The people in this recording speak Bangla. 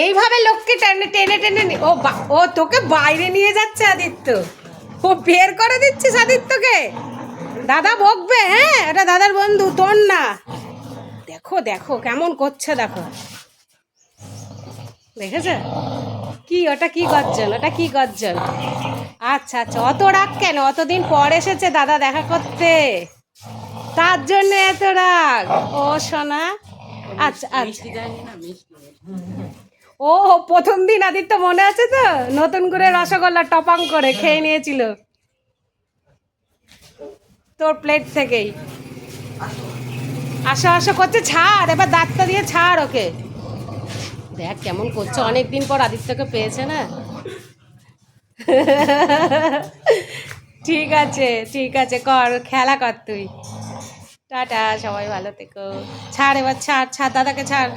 এইভাবে লোককে টেনে টেনে টেনে ও তোকে বাইরে নিয়ে যাচ্ছে আদিত্য, ও বের করে দিচ্ছিস আদিত্যকে। দাদা বকবে, হ্যাঁ এটা দাদার বন্ধু তোর না। দেখো দেখো কেমন করছে, দেখো দেখেছে কি ওটা, কি গর্জন, ওটা কি গর্জন। আচ্ছা আচ্ছা, অত রাগ কেন? অতদিন পর এসেছে দাদা দেখা করতে, তার জন্য এত রাগ। ও সোনা, আচ্ছা আচ্ছা। ও প্রথম দিন আদিত্য মনে আছে তো, নতুন করে রসগোল্লা টপাং করে খেয়ে নিয়েছিল তোর প্লেট থেকেই। আসো আসো করছে, ছাড় এবার দাঁতটা দিয়ে ছাড় ওকে। দেখ কেমন করছে, অনেকদিন পর আদিত্যকে পেয়েছে না। ঠিক আছে কর, খেলা কর তুই। টাটা, সবাই ভালো থেকো। ছাড় এবার, ছাড় ছাড় দাদাকে ছাড়।